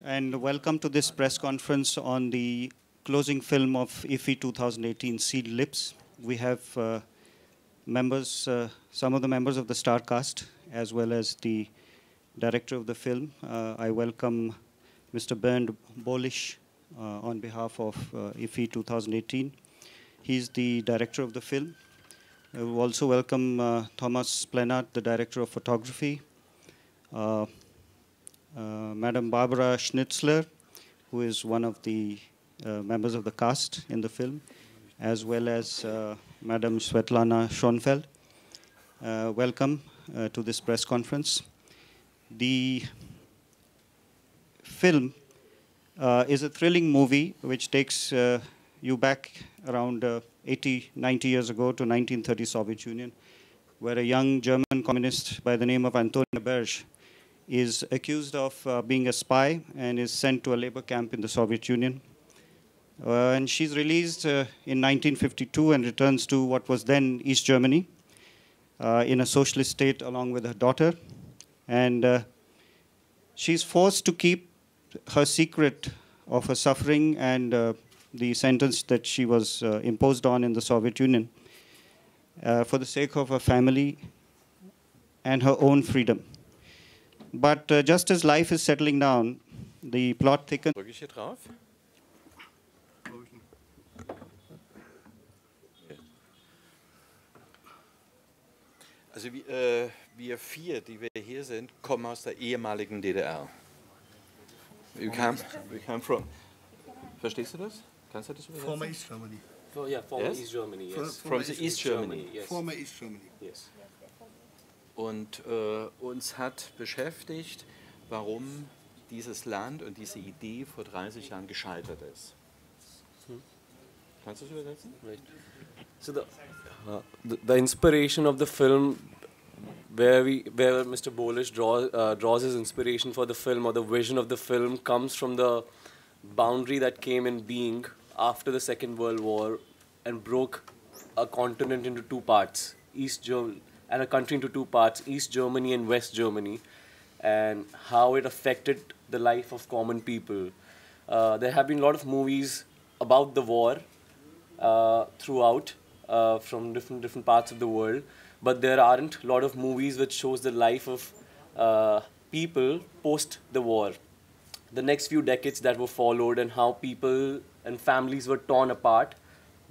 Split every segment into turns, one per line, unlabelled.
and welcome to this press conference on the closing film of IFFI 2018, Sealed Lips. We have some of the members of the star cast, as well as the director of the film. I welcome Mr. Bernd Bohlich on behalf of IFFI 2018. He's the director of the film. We also welcome Thomas Plenert, the director of photography. Madam Barbara Schnitzler, who is one of the members of the cast in the film, as well as Madam Svetlana Schoenfeld. Welcome to this press conference. The film is a thrilling movie which takes you back around 80, 90 years ago to 1930 Soviet Union, where a young German communist by the name of Antonia Berg is accused of being a spy and is sent to a labor camp in the Soviet Union. And she's released in 1952 and returns to what was then East Germany in a socialist state along with her daughter. And she's forced to keep her secret of her suffering and the sentence that she was imposed on in the Soviet Union for the sake of her family and her own freedom. But just as life is settling down, the plot thickens.
Drücke ich hier drauf? Also wir vier, die wir hier sind, kommen aus der ehemaligen DDR. We come from. Verstehst du das? Kannst du das übersetzen?
Former East Germany.
Former
East Germany, yes.
From the East Germany.
Yes.
Former East Germany.
Yes.
Und uns hat beschäftigt, warum dieses Land und diese Idee vor 30 Jahren gescheitert ist. Kannst du es übersetzen?
Right. So the inspiration of the film, where Mr. Bohlich draws his inspiration for the film, or the vision of the film, comes from the boundary that came in being after the Second World War and broke a continent into two parts, and a country into two parts, East Germany and West Germany, and how it affected the life of common people. There have been a lot of movies about the war throughout, from different parts of the world, but there aren't a lot of movies which shows the life of people post the war. The next few decades that were followed, and how people and families were torn apart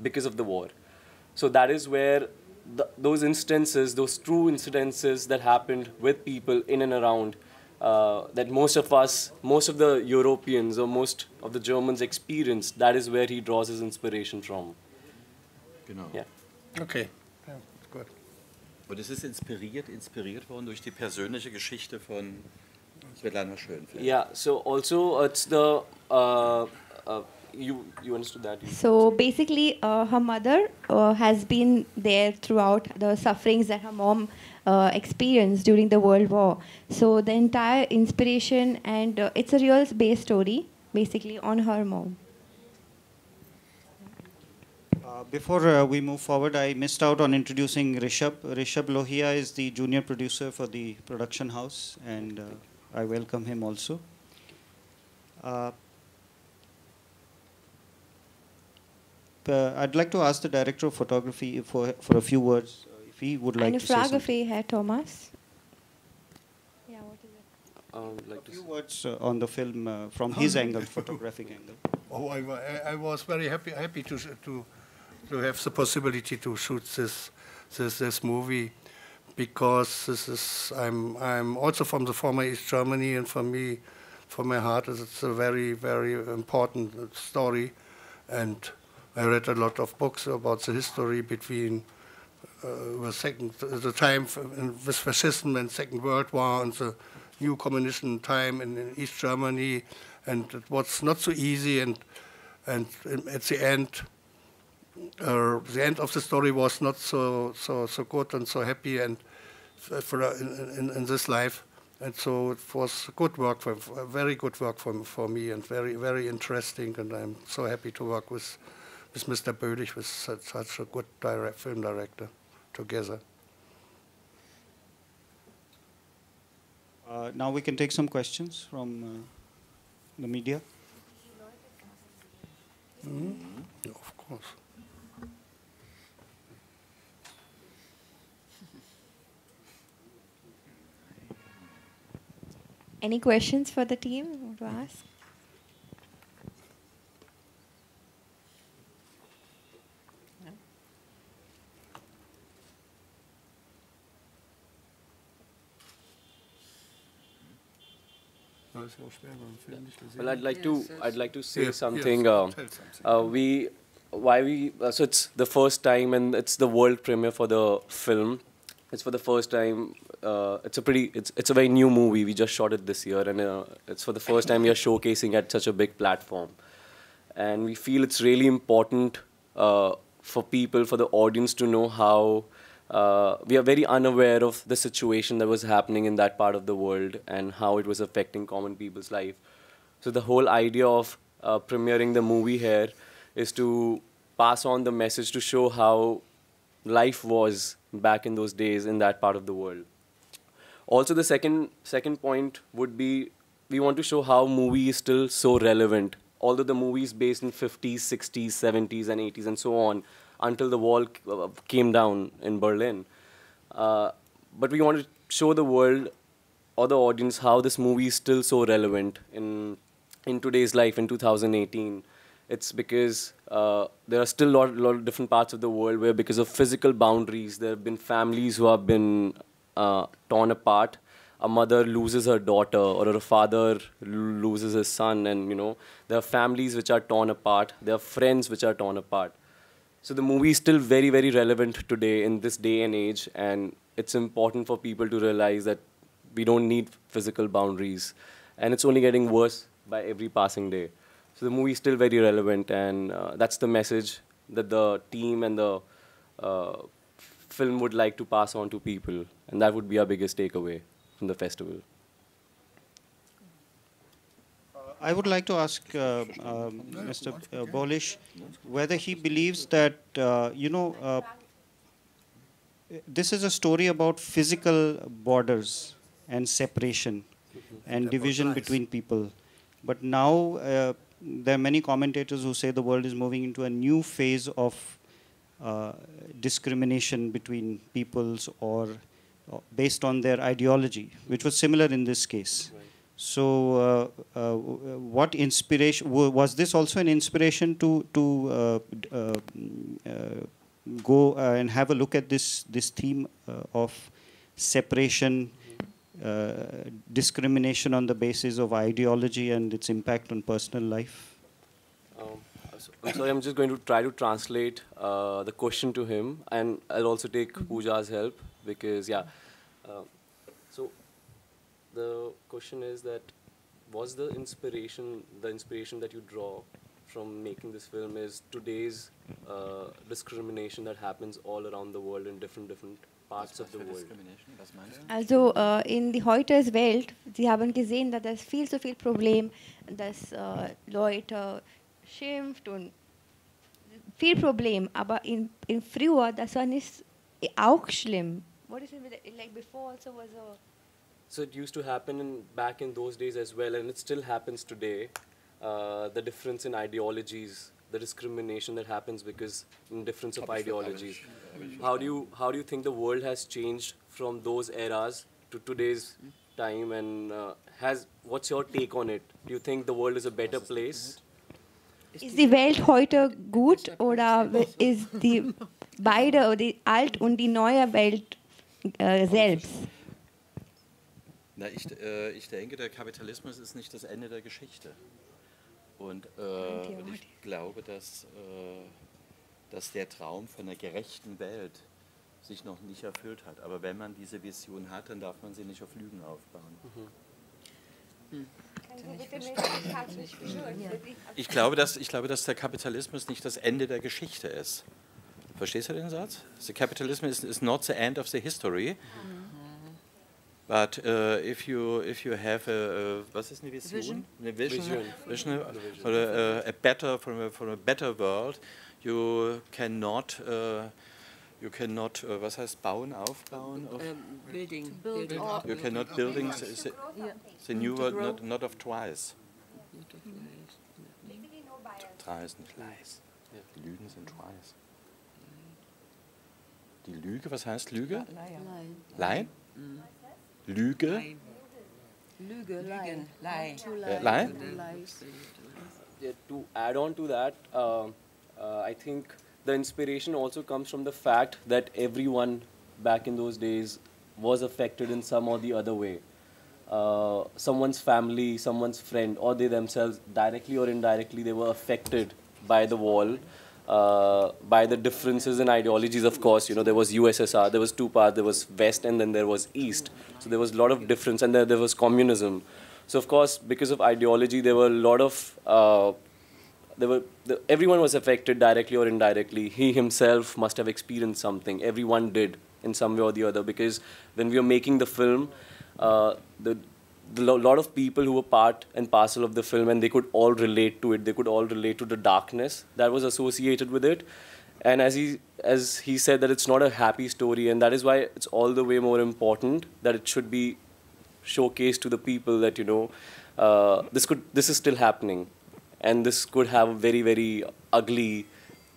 because of the war. So that is where those instances, those true incidences that happened with people in and around, that most of the Europeans or most of the Germans experienced, that is where he draws his inspiration from.
Genau.
Yeah.
Okay, yeah, good.
Und es ist inspiriert worden durch die persönliche Geschichte von Svetlana Schoenfeld.
Yeah, so also it's the, you understood that?
So basically, her mother has been there throughout the sufferings that her mom experienced during the World War. So the entire inspiration, and it's a real based story, basically, on her mom.
Before we move forward, I missed out on introducing Rishabh. Rishabh Lohia is the junior producer for the production house, and I welcome him also. I'd like to ask the director of photography for a few words, if he would like to say something.
Photography, Herr Thomas. Yeah, what is it?
A few words on the film from his angle, photographic angle.
Oh, I was very happy to have the possibility to shoot this movie, because I'm also from the former East Germany, and for me, for my heart, it's a very, very important story. And I read a lot of books about the history between the time with fascism and Second World War and the new communism time in East Germany, and it was not so easy. And at the end of the story was not so good and so happy, and in this life. And so it was good work, very good work for me, and very, very interesting. And I'm so happy to work with Mr. Bohlich, with such a good film director together.
Now we can take some questions from the media?
Yeah, of course.
Any questions for the team you want to ask?
Well, I'd like to say something.
Tell something.
So it's the first time, and it's the world premiere for the film. It's for the first time. It's a very new movie. We just shot it this year, and it's for the first time we are showcasing at such a big platform. And we feel it's really important for people, for the audience to know how we are very unaware of the situation that was happening in that part of the world and how it was affecting common people's life. So the whole idea of premiering the movie here is to pass on the message to show how life was back in those days in that part of the world. Also, the second point would be we want to show how movie is still so relevant. Although the movie is based in 50s, 60s, 70s, and 80s, and so on, until the wall came down in Berlin. But we want to show the world or the audience how this movie is still so relevant in today's life in 2018. It's because there are still a lot of different parts of the world where, because of physical boundaries, there have been families who have been torn apart. A mother loses her daughter, or a father loses his son, and there are families which are torn apart. There are friends which are torn apart. So the movie is still very, very relevant today in this day and age, and it's important for people to realize that we don't need physical boundaries, and it's only getting worse by every passing day. So the movie is still very relevant, and that's the message that the team and the film would like to pass on to people, and that would be our biggest takeaway from the festival.
I would like to ask Mr. Bohlich whether he believes that, this is a story about physical borders and separation and division between people. But now there are many commentators who say the world is moving into a new phase of discrimination between peoples or based on their ideology, which was similar in this case. Right. So, what inspiration was this also an inspiration to go and have a look at this theme of separation, discrimination on the basis of ideology and its impact on personal life?
I'm sorry, I'm just going to try to translate the question to him, and I'll also take Pooja's help, because, so the question is that, was the inspiration that you draw from making this film is today's discrimination that happens all around the world in different parts of the world?
Also in die heutiges Welt, Sie haben gesehen, dass es viel zu viel Problem, dass Leute schimpft und viel Problem, aber in früher, das war nicht auch schlimm. What is it like before also was a...
So it used to happen back in those days as well, and it still happens today. The difference in ideologies, the discrimination that happens because in difference of ideologies. How do you think the world has changed from those eras to today's time, and what's your take on it? Do you think the world is a better place?
Ist die Welt heute gut, oder ist die beide, die alte und die neue Welt selbst?
Na, ich denke, der Kapitalismus ist nicht das Ende der Geschichte. Und ich glaube, dass der Traum von einer gerechten Welt sich noch nicht erfüllt hat. Aber wenn man diese Vision hat, dann darf man sie nicht auf Lügen aufbauen. Ich glaube, dass der Kapitalismus nicht das Ende der Geschichte ist. Verstehst du den Satz? The capitalism is not the end of the history. But if you have was ist eine Vision? Eine Vision for a better world, you cannot was heißt bauen, aufbauen?
Build
You cannot building the new world not of twice. Wahr ist nicht leis. Die Lügen sind schweiß. Die Lüge, was heißt Lüge? Lie. Lüge?
Lüge, lie.
Lie?
Yeah, to add on to that, I think the inspiration also comes from the fact that everyone back in those days was affected in some or the other way. Someone's family, someone's friend, or they themselves, directly or indirectly, they were affected by the wall, by the differences in ideologies, of course. You know, there was USSR, there was two parts, there was West and then there was East. So there was a lot of difference, and there was communism. So of course, because of ideology, there were a lot of, everyone was affected directly or indirectly. He himself must have experienced something. Everyone did in some way or the other, because when we were making the film, the lot of people who were part and parcel of the film, and they could all relate to it. They could all relate to the darkness that was associated with it. And as he said, that it's not a happy story, and that is why it's all the way more important that it should be showcased to the people that, you know, this is still happening, and this could have a very, very ugly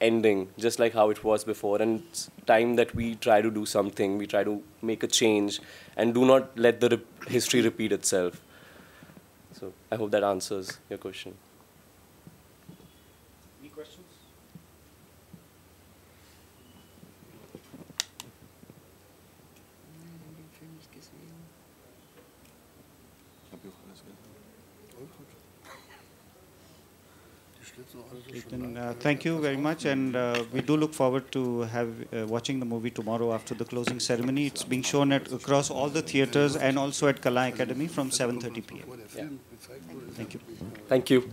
ending, just like how it was before. And it's time that we try to do something, we try to make a change, and do not let the history repeat itself. So I hope that answers your question.
Any questions? Then, thank you very much, and we do look forward to watching the movie tomorrow after the closing ceremony. It's being shown across all the theaters and also at Kala Academy from 7:30 p.m.
Yeah.
Thank you.
Thank you.